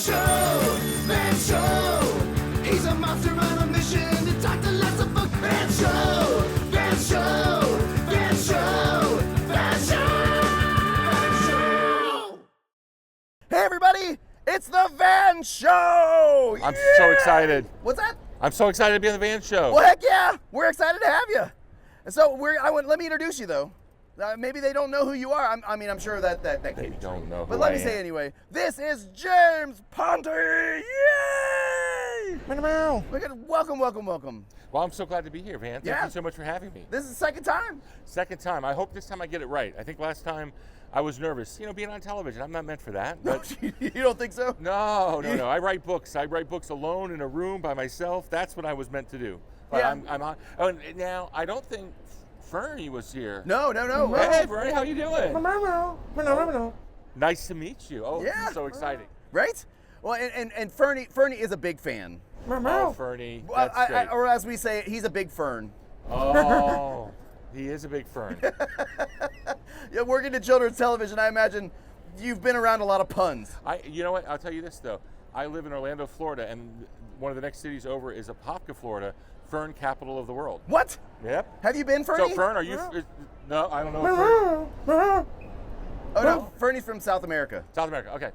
Van Show. He's a monster on a mission to talk to lots of folks. Van Show, Van Show, Van Show, Van Show. Hey everybody, it's the Van Show! I'm so excited. What's that? I'm so excited to be on the Van Show. Well, heck yeah, we're excited to have you. And so let me introduce you though. Maybe they don't know who you are. I'm sure that can't be true. They don't know who But let I me say am. anyway. This is James Ponti. Yay! Welcome. Well, I'm so glad to be here, Van. Thank you so much for having me. This is the second time. Second time. I hope this time I get it right. I think last time I was nervous. Being on television, I'm not meant for that. But You don't think so? no. I write books. I write books alone in a room by myself. That's what I was meant to do. But Yeah. I'm on. Oh, and now I don't think Fernie was here. No. Hey, Fernie, how you doing? Nice to meet you. Oh, Yeah. this is so exciting. Right? Well, and Fernie is a big fan. Oh, Fernie, that's great. Or as we say, he's a big fern. Oh, he is a big fern. Yeah, working in children's television, I imagine you've been around a lot of puns. You know what? I'll tell you this though. I live in Orlando, Florida, and one of the next cities over is Apopka, Florida, fern capital of the world. What? Yep. Have you been, Fernie? So, Fern, are you? No, I don't know. Fern. Oh no, Fernie's from South America. South America. Okay.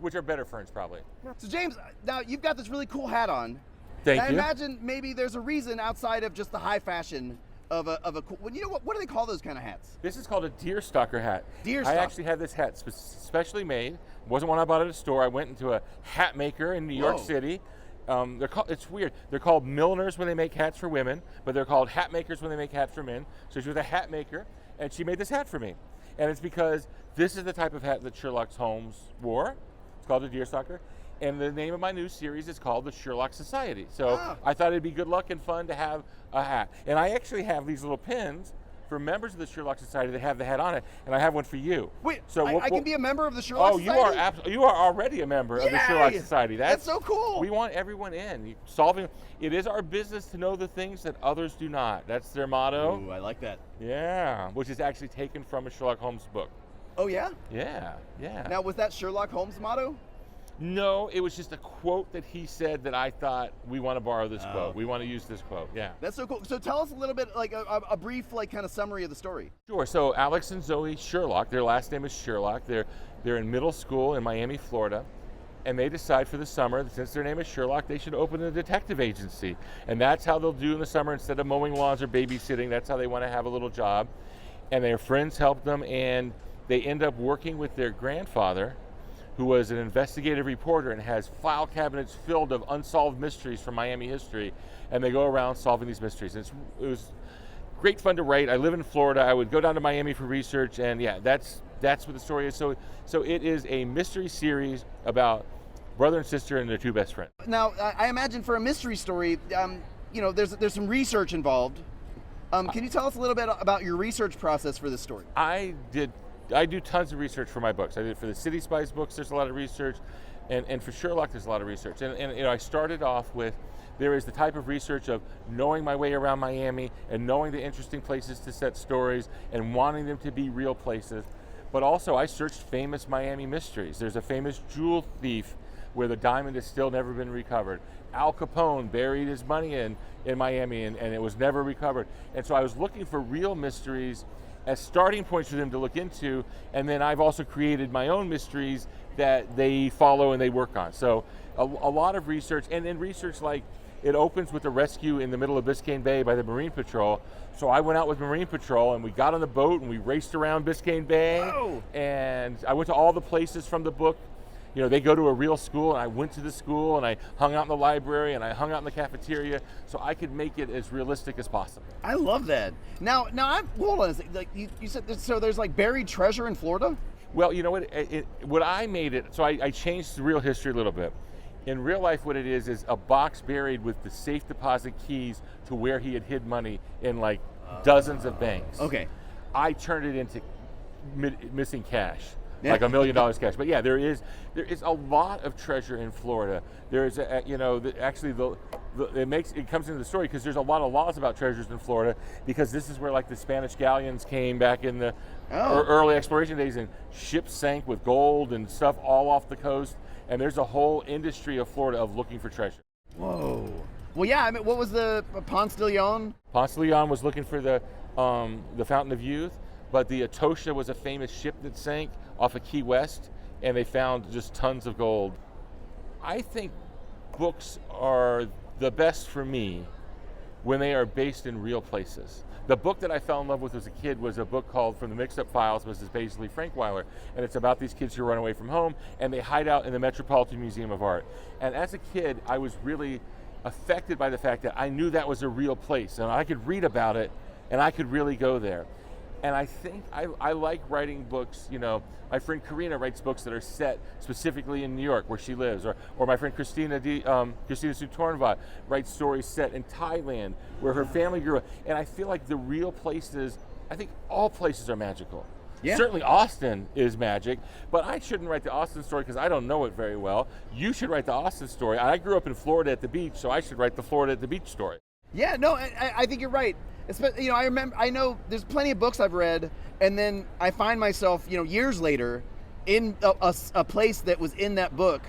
Which are better ferns, probably. So James, now you've got this really cool hat on. Thank I you. imagine maybe there's a reason outside of just the high fashion of a cool. Well, you know what do they call those kind of hats? This is called a deerstalker hat. Deerstalker. I actually had this hat specially made. It wasn't one I bought at a store. I went into a hat maker in New York Whoa. City. It's weird. They're called milliners when they make hats for women, but they're called hat makers when they make hats for men. So she was a hat maker, and she made this hat for me. And it's because this is the type of hat that Sherlock Holmes wore. It's called a deerstalker. And the name of my new series is called the Sherlock Society. So I thought it'd be good luck and fun to have a hat. And I actually have these little pins for members of the Sherlock Society that have the hat on it, and I have one for you. Wait, so I can be a member of the Sherlock Oh, Society? you are already a member of the Sherlock Yay! Society. That's so cool. We want everyone in. It is our business to know the things that others do not. That's their motto. Ooh, I like that. Yeah, which is actually taken from a Sherlock Holmes book. Oh yeah? Yeah. Now was that Sherlock Holmes' motto? No, it was just a quote that he said that I thought we want to borrow this quote. We want to use this quote. Yeah. That's so cool. So tell us a little bit, like a brief, kind of summary of the story. Sure. So Alex and Zoe Sherlock, their last name is Sherlock. They're in middle school in Miami, Florida, and they decide for the summer that since their name is Sherlock, they should open a detective agency, and that's how they'll do in the summer instead of mowing lawns or babysitting. That's how they want to have a little job, and their friends help them, and they end up working with their grandfather, who was an investigative reporter and has file cabinets filled of unsolved mysteries from Miami history, and they go around solving these mysteries. And it was great fun to write. I live in Florida. I would go down to Miami for research, and yeah, that's what the story is. So it is a mystery series about brother and sister and their two best friends. Now, I imagine for a mystery story, there's some research involved. Can you tell us a little bit about your research process for this story? I do tons of research for my books. I did for the City Spies books, there's a lot of research, and for Sherlock, there's a lot of research. And I started off with, there is the type of research of knowing my way around Miami and knowing the interesting places to set stories and wanting them to be real places. But also, I searched famous Miami mysteries. There's a famous jewel thief where the diamond has still never been recovered. Al Capone buried his money in Miami and it was never recovered. And so I was looking for real mysteries as starting points for them to look into, and then I've also created my own mysteries that they follow and they work on. So a lot of research, and then research like it opens with a rescue in the middle of Biscayne Bay by the Marine Patrol. So I went out with Marine Patrol and we got on the boat and we raced around Biscayne Bay. Whoa. And I went to all the places from the book. They go to a real school, and I went to the school, and I hung out in the library, and I hung out in the cafeteria, so I could make it as realistic as possible. I love that. Now, hold on. Like you said, so there's like buried treasure in Florida? Well, you know what I made it, so I changed the real history a little bit. In real life, what it is a box buried with the safe deposit keys to where he had hid money in like dozens of banks. Okay. I turned it into missing cash. Like $1 million cash. But yeah, there is a lot of treasure in Florida. There is it comes into the story because there's a lot of laws about treasures in Florida, because this is where like the Spanish galleons came back in the early exploration days, and ships sank with gold and stuff all off the coast. And there's a whole industry of Florida of looking for treasure. Whoa. Well, yeah. I mean, what was the Ponce de Leon? Ponce de Leon was looking for the Fountain of Youth, but the Etosha was a famous ship that sank off of Key West, and they found just tons of gold. I think books are the best for me when they are based in real places. The book that I fell in love with as a kid was a book called From the Mixed-Up Files, which is basically Frankweiler, and it's about these kids who run away from home, and they hide out in the Metropolitan Museum of Art. And as a kid, I was really affected by the fact that I knew that was a real place, and I could read about it, and I could really go there. And I think I like writing books. You know, my friend Karina writes books that are set specifically in New York, where she lives, or my friend Christina Sutornvat writes stories set in Thailand, where her family grew up. And I feel like the real places, I think all places are magical. Yeah. Certainly Austin is magic, but I shouldn't write the Austin story because I don't know it very well. You should write the Austin story. I grew up in Florida at the beach, so I should write the Florida at the beach story. Yeah, no, I think you're right. You know, I know there's plenty of books I've read, and then I find myself, you know, years later in a place that was in that book,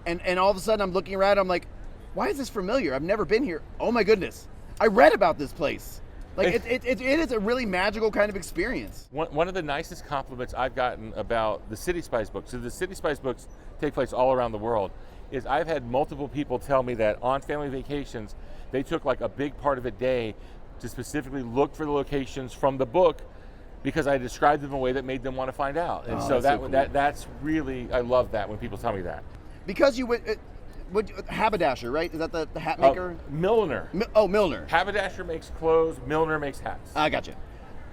and all of a sudden I'm looking around, I'm like, why is this familiar? I've never been here. Oh my goodness, I read about this place. Like it is a really magical kind of experience. One of the nicest compliments I've gotten about the City Spice books, so the City Spice books take place all around the world, is I've had multiple people tell me that on family vacations, they took like a big part of a day to specifically look for the locations from the book because I described them in a way that made them want to find out. And so that's really, I love that when people tell me that. Because you would haberdasher, right? Is that the hat maker? Milliner. Milliner. Haberdasher makes clothes, milliner makes hats. I gotcha.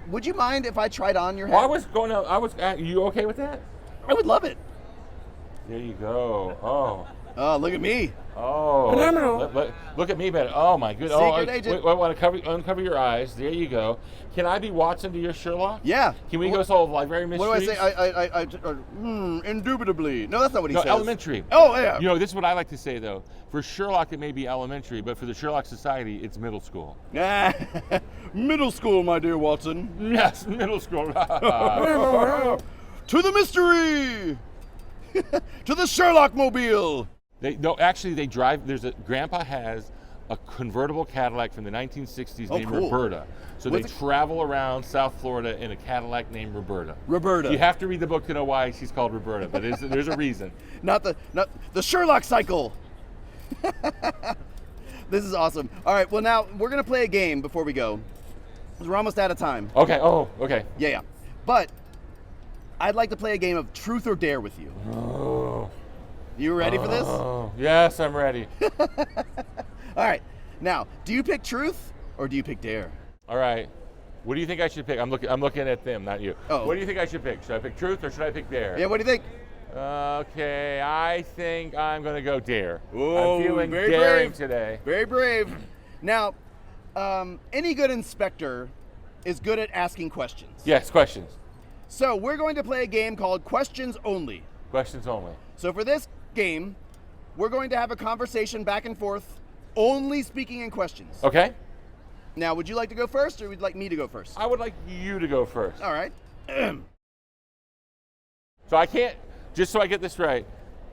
Would you mind if I tried on your hat? Well, you okay with that? I would love it. There you go. Oh. Oh, look at me. Oh, look at me better. Oh my goodness. Secret agent. I want to uncover your eyes. There you go. Can I be Watson to your Sherlock? Yeah. Can we go solve library mysteries? What do I say? Indubitably. No, that's not what he says. Elementary. Oh, yeah. You know, this is what I like to say though. For Sherlock, it may be elementary, but for the Sherlock Society, it's middle school. Middle school, my dear Watson. Yes, middle school. To the mystery. To the Sherlock mobile. They drive. Grandpa has a convertible Cadillac from the 1960s named cool. Roberta. So they travel around South Florida in a Cadillac named Roberta. Roberta. You have to read the book to know why she's called Roberta, but there's a reason. Not the Sherlock cycle. This is awesome. All right, well now we're gonna play a game before we go. We're almost out of time. Okay. Oh, okay. Yeah. But I'd like to play a game of Truth or Dare with you. Oh. You ready for this? Oh, yes, I'm ready. All right. Now, do you pick truth or do you pick dare? All right. What do you think I should pick? I'm looking at them, not you. Oh. What do you think I should pick? Should I pick truth or should I pick dare? Yeah, what do you think? Okay, I think I'm going to go dare. Oh, I'm feeling very daring brave today. Very brave. Now, any good inspector is good at asking questions. Yes, questions. So we're going to play a game called Questions Only. Questions only. So for this game, we're going to have a conversation back and forth, only speaking in questions. Okay. Now, would you like to go first or would you like me to go first? I would like you to go first. All right. So I can't, just so I get this right,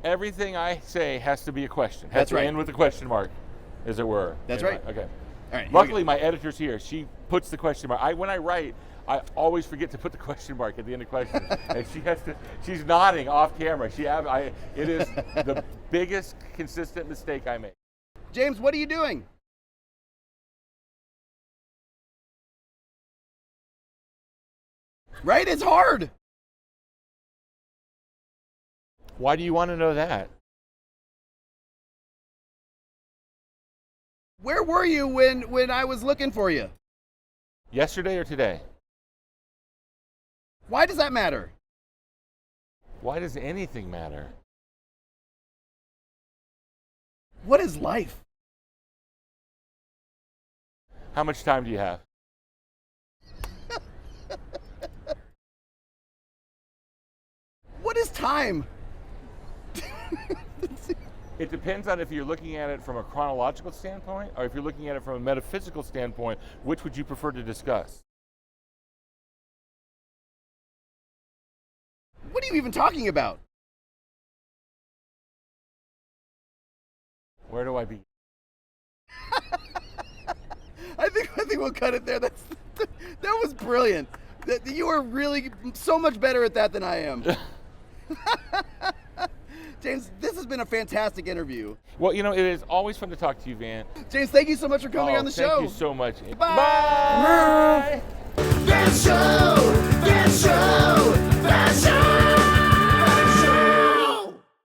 everything I say has to be a question. That's right. End with a question mark, as it were. That's right. Okay. All right. Luckily, my editor's here. She puts the question mark. When I write, I always forget to put the question mark at the end of questions, and she's nodding off camera. It is the biggest consistent mistake I make. James, what are you doing? Right? It's hard. Why do you want to know that? Where were you when I was looking for you? Yesterday or today? Why does that matter? Why does anything matter? What is life? How much time do you have? What is time? It depends on if you're looking at it from a chronological standpoint or if you're looking at it from a metaphysical standpoint. Which would you prefer to discuss? What are you even talking about? Where do I begin? I think we'll cut it there. That was brilliant. You are really so much better at that than I am. James, this has been a fantastic interview. Well, it is always fun to talk to you, Van. James, thank you so much for coming on the show. Thank you so much. Bye.